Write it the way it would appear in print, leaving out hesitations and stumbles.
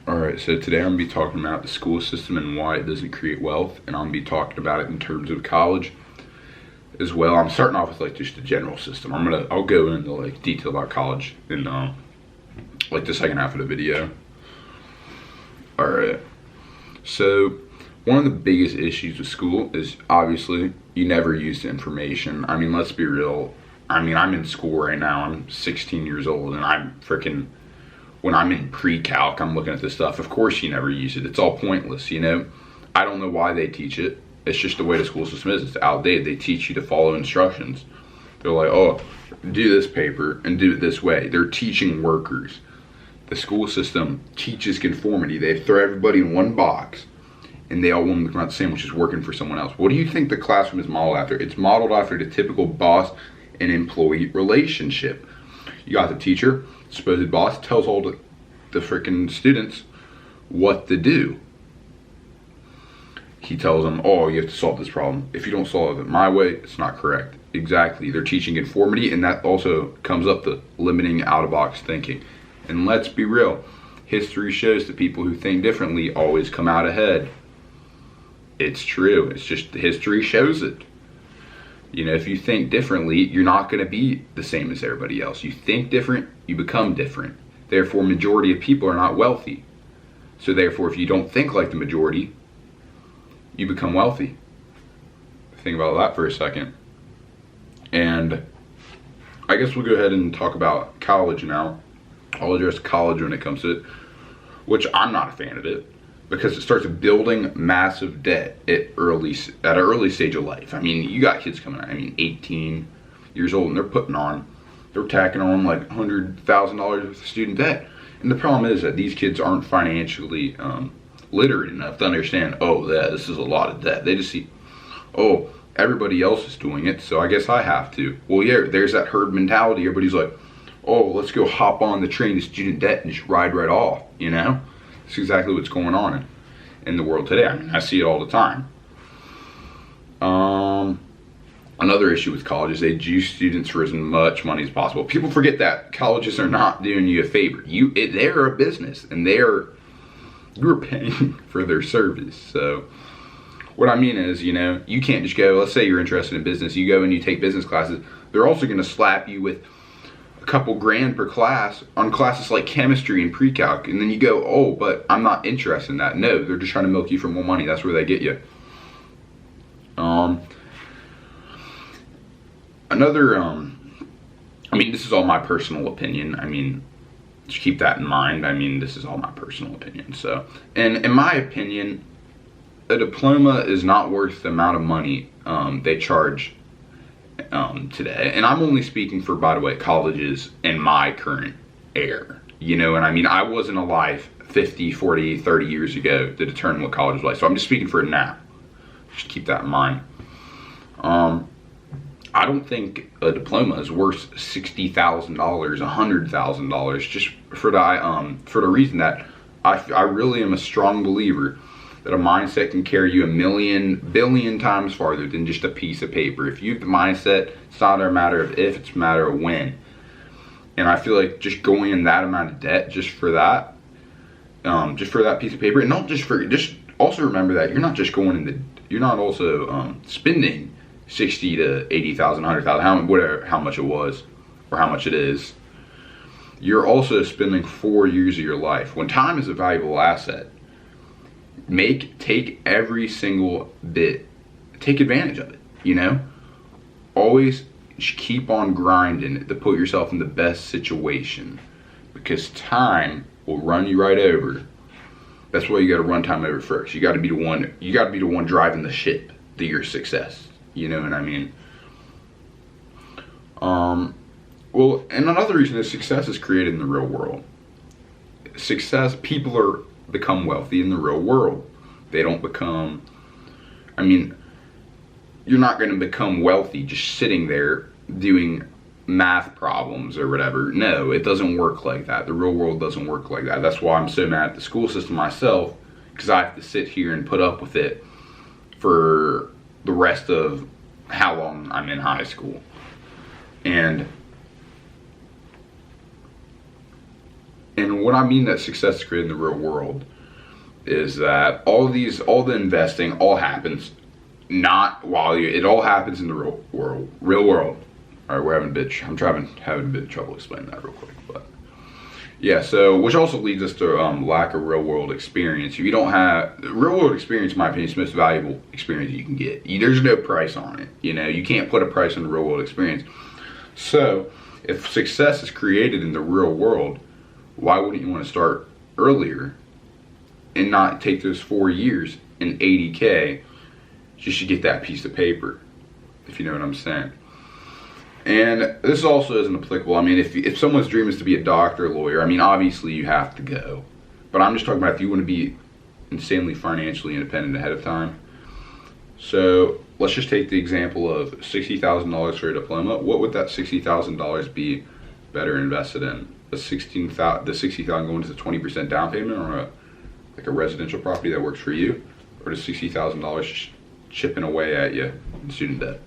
Alright, so today I'm going to be talking about the school system and why it doesn't create wealth, and I'm going to be talking about it in terms of college as well. I'm starting off with like just the general system. I'll go into like detail about college in like the second half of the video. Alright, so one of the biggest issues with school is obviously you never use the information. I mean, let's be real. I mean, I'm in school right now. I'm 16 years old, and when I'm in pre-calc, I'm looking at this stuff. Of course you never use it. It's all pointless, you know? I don't know why they teach it. It's just the way the school system is. It's outdated. They teach you to follow instructions. They're like, oh, do this paper and do it this way. They're teaching workers. The school system teaches conformity. They throw everybody in one box, and they all want to come out the same, which is working for someone else. What do you think the classroom is modeled after? It's modeled after the typical boss and employee relationship. You got the teacher, supposed boss, tells all the freaking students what to do. He tells them, oh, you have to solve this problem. If you don't solve it my way, it's not correct. Exactly. They're teaching conformity, and that also comes up to limiting out-of-box thinking. And let's be real, history shows that people who think differently always come out ahead. It's true. It's just history shows it. You know, if you think differently, you're not going to be the same as everybody else. You think different, you become different. Therefore, majority of people are not wealthy. So therefore, if you don't think like the majority, you become wealthy. Think about that for a second. And I guess we'll go ahead and talk about college now. I'll address college when it comes to it, which I'm not a fan of it, because it starts building massive debt at an early stage of life. I mean, you got kids coming out, 18 years old, and they're tacking on like $100,000 of student debt. And the problem is that these kids aren't financially literate enough to understand, oh, yeah, this is a lot of debt. They just see, oh, everybody else is doing it, so I guess I have to. Well, yeah, there's that herd mentality. Everybody's like, oh, let's go hop on the train to student debt and just ride right off, you know? That's exactly what's going on in the world today. I mean, I see it all the time. Another issue with college is they juice students for as much money as possible. People forget that colleges are not doing you a favor. They're a business, and you're paying for their service. So what I mean is, you know, you can't just go, let's say you're interested in business, you go and you take business classes. They're also going to slap you with couple grand per class on classes like chemistry and pre-calc, and then you go, oh, but I'm not interested in that. No, they're just trying to milk you for more money. That's where they get you. I mean, this is all my personal opinion. I mean, just keep that in mind. I mean, this is all my personal opinion. So, and in my opinion, a diploma is not worth the amount of money they charge today. And I'm only speaking for, by the way, colleges in my current era. You know, and I mean, I wasn't alive 50, 40, 30 years ago to determine what college was like. So I'm just speaking for it now. Just keep that in mind. I don't think a diploma is worth $60,000, $100,000, just for the reason that I really am a strong believer that a mindset can carry you a billion times farther than just a piece of paper. If you have the mindset, it's not a matter of if, it's a matter of when. And I feel like just going in that amount of debt just for that piece of paper, and just also remember that you're not also spending 60 to 80,000, 100,000, how much it was or how much it is. You're also spending 4 years of your life. When time is a valuable asset, take every single bit, take advantage of it, you know? Always keep on grinding to put yourself in the best situation, because time will run you right over. That's why you gotta run time over first. You gotta be the one driving the ship to your success. You know what I mean? Well, and another reason is success is created in the real world. People become wealthy in the real world. They don't become, I mean, you're not going to become wealthy just sitting there doing math problems or whatever. No, it doesn't work like that. The real world doesn't work like that. That's why I'm so mad at the school system myself, because I have to sit here and put up with it for the rest of how long I'm in high school. And what I mean that success is created in the real world is that all the investing all happens not while it all happens in the real world. All right, I'm having a bit of trouble explaining that real quick, but yeah. So, which also leads us to lack of real world experience. If you don't have real world experience, in my opinion, is the most valuable experience you can get. There's no price on it. You can't put a price on the real world experience. So, if success is created in the real world, why wouldn't you want to start earlier and not take those 4 years and 80K just to get that piece of paper, if you know what I'm saying? And this also isn't applicable. I mean, if someone's dream is to be a doctor, a lawyer, I mean, obviously you have to go. But I'm just talking about if you want to be insanely financially independent ahead of time. So let's just take the example of $60,000 for a diploma. What would that $60,000 be better invested in? The $60,000 going to the 20% down payment on a residential property that works for you, or the $60,000 chipping away at you in student debt?